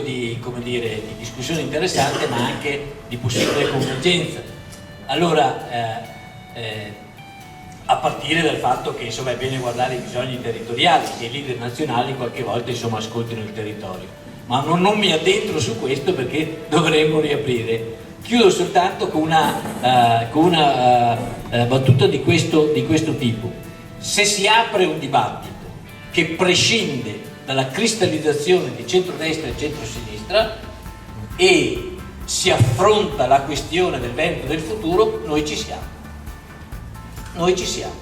di, come dire, di discussione interessante, ma anche di possibile convergenza. Allora, a partire dal fatto che insomma è bene guardare i bisogni territoriali, che i leader nazionali qualche volta insomma ascoltino il territorio, ma non mi addentro su questo perché dovremmo riaprire. Chiudo soltanto con una battuta di questo tipo. Se si apre un dibattito che prescinde dalla cristallizzazione di centrodestra e centrosinistra e si affronta la questione del Veneto del futuro, noi ci siamo. Noi ci siamo,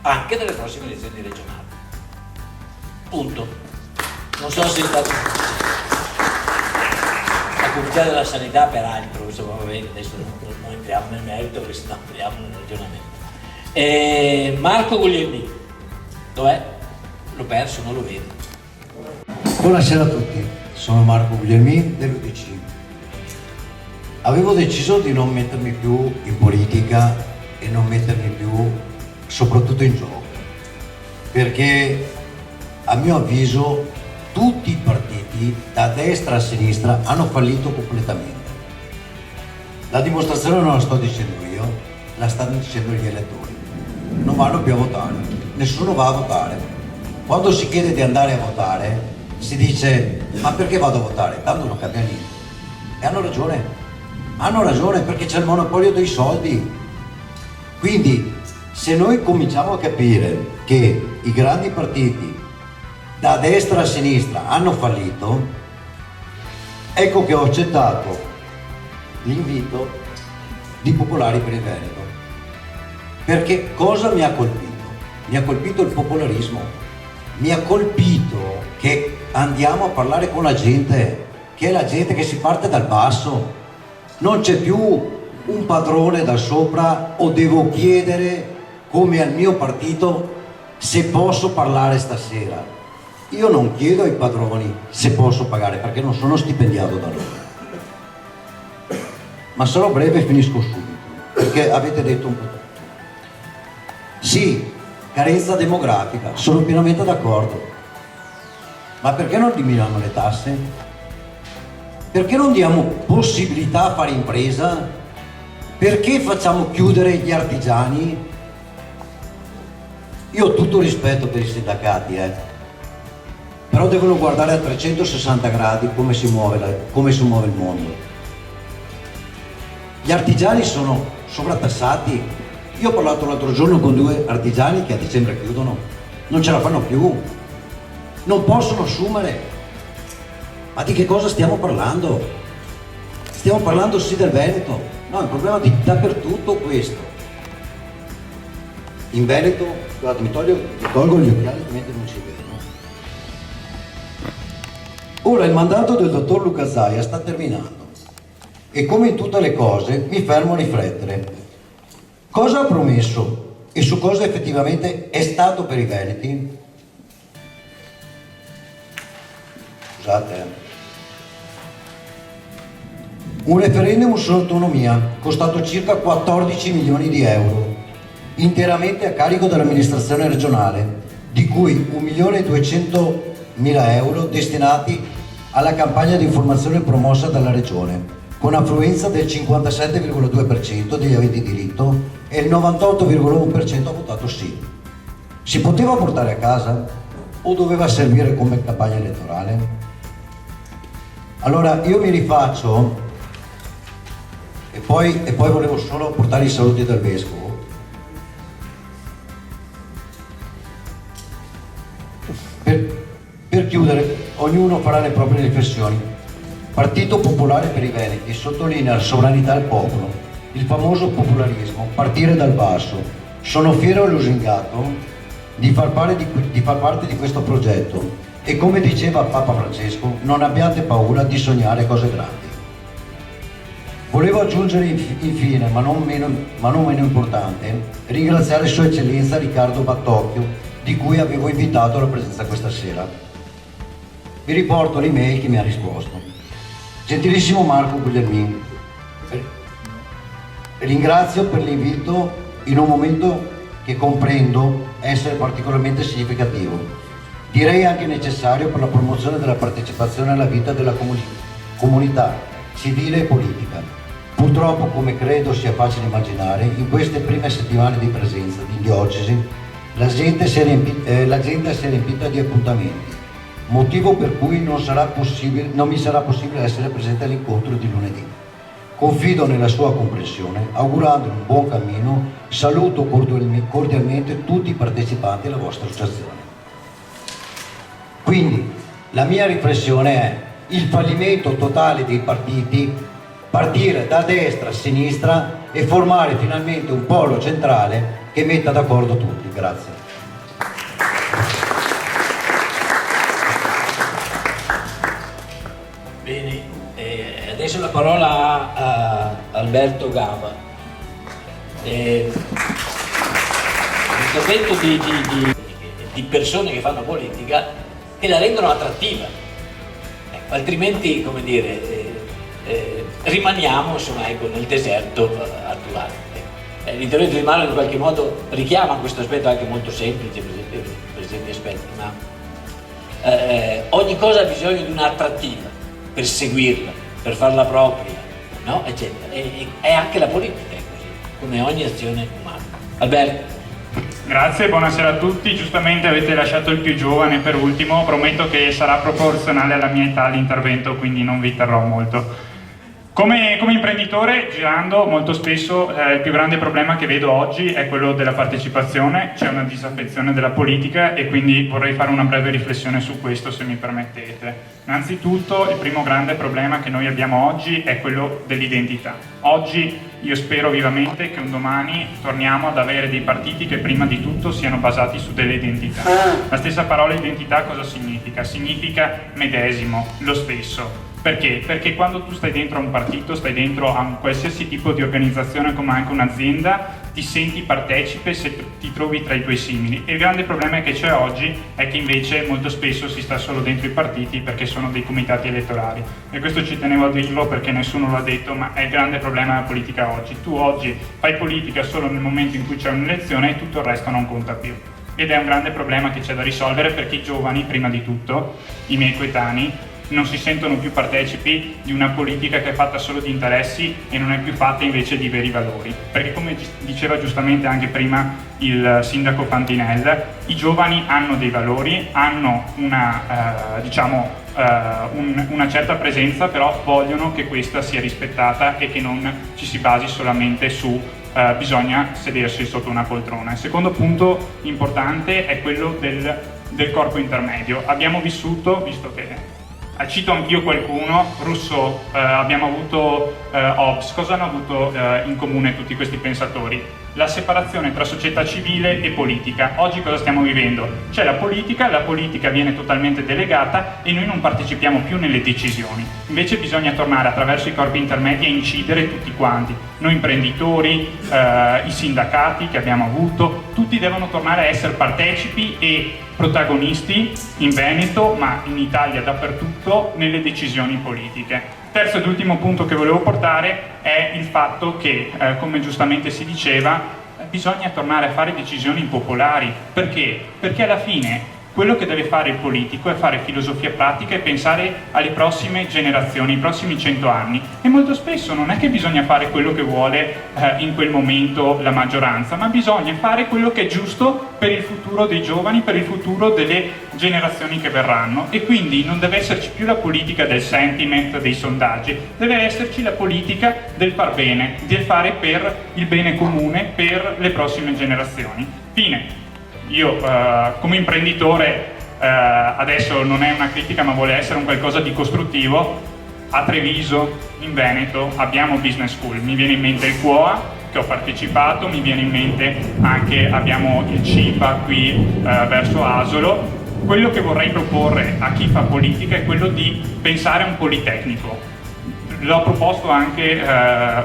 anche nelle prossime elezioni regionali. Punto. Non so se è stato... La comunità della sanità, peraltro, insomma, va bene, adesso non entriamo nel merito perché sennò entriamo nel ragionamento. Marco Guglielmi, dov'è? L'ho perso, non lo vedo. Buonasera a tutti, sono Marco Guglielmi dell'UDC. Avevo deciso di non mettermi più in politica e non mettermi più soprattutto in gioco, perché a mio avviso tutti i partiti da destra a sinistra hanno fallito completamente. La dimostrazione non la sto dicendo io, la stanno dicendo gli elettori. Non vanno più a votare, nessuno va a votare. Quando si chiede di andare a votare si dice: ma perché vado a votare? Tanto non cambia niente. E hanno ragione perché c'è il monopolio dei soldi. Quindi se noi cominciamo a capire che i grandi partiti da destra a sinistra hanno fallito, ecco che ho accettato l'invito di Popolari per il Veneto. Perché cosa mi ha colpito? Mi ha colpito il popolarismo, mi ha colpito che andiamo a parlare con la gente, che è la gente che si parte dal basso, non c'è più un padrone da sopra o devo chiedere come al mio partito se posso parlare stasera. Io non chiedo ai padroni se posso pagare perché non sono stipendiato da loro. Ma sarò breve e finisco subito, perché avete detto un po' tutto. Sì, carenza demografica, sono pienamente d'accordo. Ma perché non diminuiamo le tasse? Perché non diamo possibilità a fare impresa? Perché facciamo chiudere gli artigiani? Io ho tutto rispetto per i sindacati, però devono guardare a 360 gradi come si muove il mondo. Gli artigiani sono sovrattassati. Io ho parlato l'altro giorno con 2 artigiani che a dicembre chiudono, non ce la fanno più, non possono assumere. Ma di che cosa stiamo parlando? Stiamo parlando sì del Veneto, no, è un problema dappertutto questo. In Veneto, guardate, mi tolgo gli occhiali mentre non si vedono. Ora il mandato del dottor Luca Zaia sta terminando e come in tutte le cose mi fermo a riflettere. Cosa ha promesso e su cosa effettivamente è stato per i veneti? Scusate. Un referendum sull'autonomia costato circa 14 milioni di euro, interamente a carico dell'amministrazione regionale, di cui 1.200.000 euro destinati alla campagna di informazione promossa dalla regione, con affluenza del 57,2% degli aventi diritto e il 98,1% ha votato sì. Si poteva portare a casa o doveva servire come campagna elettorale? Allora io mi rifaccio e poi volevo solo portare i saluti del Vescovo. Per chiudere, ognuno farà le proprie riflessioni. Partito Popolare per i Veneti sottolinea la sovranità del popolo, il famoso popolarismo, partire dal basso. Sono fiero e lusingato di far parte di questo progetto e come diceva Papa Francesco, non abbiate paura di sognare cose grandi. Volevo aggiungere infine, ma non meno importante, ringraziare Sua Eccellenza Riccardo Battocchio, di cui avevo invitato la presenza questa sera. Vi riporto l'email che mi ha risposto. Gentilissimo Marco Guglielmin, ringrazio per l'invito in un momento che comprendo essere particolarmente significativo. direi anche necessario per la promozione della partecipazione alla vita della comunità civile e politica. Purtroppo, come credo sia facile immaginare, in queste prime settimane di presenza di diocesi l'agenda si è riempita di appuntamenti, motivo per cui non mi sarà possibile essere presente all'incontro di lunedì. Confido nella sua comprensione, augurando un buon cammino. Saluto cordialmente tutti i partecipanti alla vostra associazione. Quindi la mia riflessione è il fallimento totale dei partiti, partire da destra a sinistra e formare finalmente un polo centrale che metta d'accordo tutti. Grazie. Bene, adesso la parola a Alberto Gava. L'intervento di persone che fanno politica che la rendono attrattiva, altrimenti, come dire, rimaniamo insomma, nel deserto attuale. L'intervento di Mario in qualche modo richiama questo aspetto anche molto semplice per certi aspetti, ma ogni cosa ha bisogno di un'attrattiva per seguirla, per farla propria, no? Eccetera. E anche la politica è così, come ogni azione umana. Alberto. Grazie, buonasera a tutti. Giustamente avete lasciato il più giovane per ultimo, prometto che sarà proporzionale alla mia età l'intervento, quindi non vi terrò molto. Come imprenditore, girando molto spesso, il più grande problema che vedo oggi è quello della partecipazione. C'è una disaffezione della politica e quindi vorrei fare una breve riflessione su questo, se mi permettete. Innanzitutto, il primo grande problema che noi abbiamo oggi è quello dell'identità. Oggi io spero vivamente che un domani torniamo ad avere dei partiti che prima di tutto siano basati su delle identità. La stessa parola identità cosa significa? Significa medesimo, lo stesso. Perché? Perché quando tu stai dentro a un partito, stai dentro a un qualsiasi tipo di organizzazione come anche un'azienda, ti senti partecipe se ti trovi tra i tuoi simili. E il grande problema che c'è oggi è che invece molto spesso si sta solo dentro i partiti perché sono dei comitati elettorali. E questo ci tenevo a dirlo perché nessuno l'ha detto, ma è il grande problema della politica oggi. Tu oggi fai politica solo nel momento in cui c'è un'elezione e tutto il resto non conta più. Ed è un grande problema che c'è da risolvere perché i giovani, prima di tutto, i miei coetanei, non si sentono più partecipi di una politica che è fatta solo di interessi e non è più fatta invece di veri valori. Perché come diceva giustamente anche prima il sindaco Fantinel, i giovani hanno dei valori, hanno una certa presenza, però vogliono che questa sia rispettata e che non ci si basi solamente su bisogna sedersi sotto una poltrona. Il secondo punto importante è quello del corpo intermedio. Abbiamo vissuto, visto che cito anch'io qualcuno, Rousseau, abbiamo avuto Hobbes. Cosa hanno avuto in comune tutti questi pensatori? La separazione tra società civile e politica. Oggi cosa stiamo vivendo? C'è la politica viene totalmente delegata e noi non partecipiamo più nelle decisioni. Invece bisogna tornare attraverso i corpi intermedi a incidere tutti quanti. Noi imprenditori, i sindacati che abbiamo avuto, tutti devono tornare a essere partecipi e protagonisti in Veneto, ma in Italia dappertutto, nelle decisioni politiche. Terzo ed ultimo punto che volevo portare è il fatto che, come giustamente si diceva, bisogna tornare a fare decisioni impopolari. Perché? Perché alla fine quello che deve fare il politico è fare filosofia pratica e pensare alle prossime generazioni, ai prossimi 100 anni. E molto spesso non è che bisogna fare quello che vuole in quel momento la maggioranza, ma bisogna fare quello che è giusto per il futuro dei giovani, per il futuro delle generazioni che verranno. E quindi non deve esserci più la politica del sentiment, dei sondaggi, deve esserci la politica del far bene, del fare per il bene comune, per le prossime generazioni. Fine. Io come imprenditore, adesso non è una critica ma vuole essere un qualcosa di costruttivo, a Treviso, in Veneto, abbiamo Business School. Mi viene in mente il QOA, che ho partecipato, mi viene in mente anche, abbiamo il CIPA qui verso Asolo. Quello che vorrei proporre a chi fa politica è quello di pensare a un politecnico. L'ho proposto anche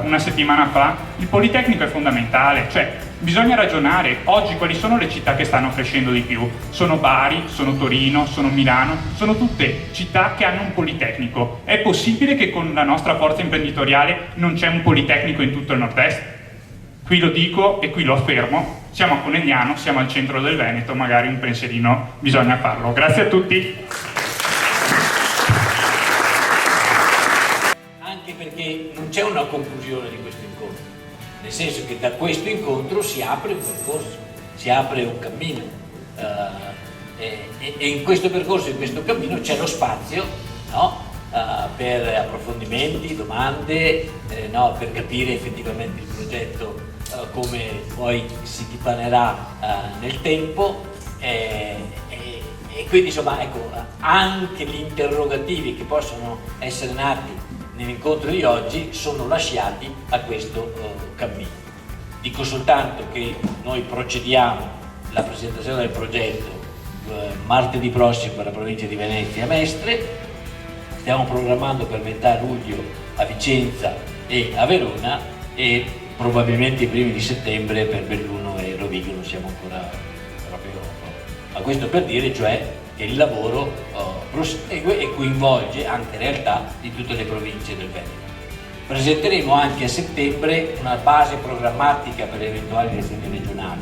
una settimana fa. Il politecnico è fondamentale, cioè bisogna ragionare oggi quali sono le città che stanno crescendo di più. Sono Bari, sono Torino, sono Milano, sono tutte città che hanno un politecnico. È possibile che con la nostra forza imprenditoriale non c'è un politecnico in tutto il nord-est? Qui lo dico e qui lo affermo. siamo a Conegliano, siamo al centro del Veneto, magari un pensierino bisogna farlo. Grazie a tutti. Anche perché non c'è una conclusione di questo incontro, nel senso che da questo incontro si apre un percorso, si apre un cammino, e in questo percorso, in questo cammino c'è lo spazio, no? Per approfondimenti, domande, no? Per capire effettivamente il progetto come poi si dipanerà nel tempo, e quindi insomma, ecco, anche gli interrogativi che possono essere nati nell'incontro di oggi sono lasciati a questo cammino. Dico soltanto che noi procediamo la presentazione del progetto martedì prossimo per la provincia di Venezia a Mestre, stiamo programmando per metà luglio a Vicenza e a Verona e probabilmente i primi di settembre per Belluno e Rovigo, non siamo ancora proprio. Ma questo per dire cioè che il lavoro prosegue e coinvolge anche realtà di tutte le province del Veneto. Presenteremo anche a settembre una base programmatica per le eventuali elezioni regionali.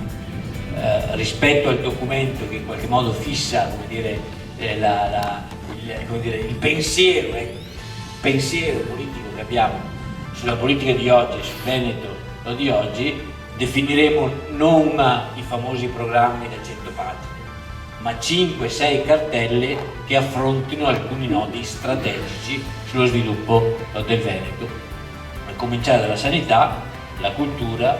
Rispetto al documento che in qualche modo fissa, come dire, il pensiero politico che abbiamo sulla politica di oggi e sul Veneto di oggi, definiremo non i famosi programmi da 100 pagine, ma 5-6 cartelle che affrontino alcuni nodi strategici sullo sviluppo del Veneto, a cominciare dalla sanità, la cultura,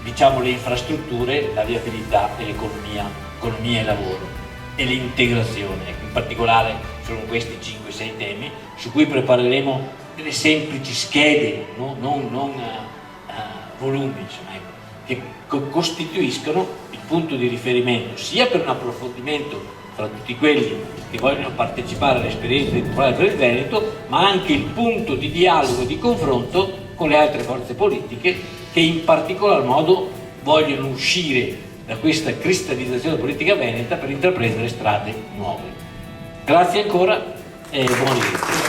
diciamo le infrastrutture, la viabilità e l'economia e lavoro e l'integrazione. In particolare sono questi 5-6 temi su cui prepareremo delle semplici schede, non volumi, insomma, ecco, che costituiscono il punto di riferimento sia per un approfondimento tra tutti quelli che vogliono partecipare all'esperienza di Popolare per il Veneto, ma anche il punto di dialogo e di confronto con le altre forze politiche che in particolar modo vogliono uscire da questa cristallizzazione politica veneta per intraprendere strade nuove. Grazie ancora e buon lavoro.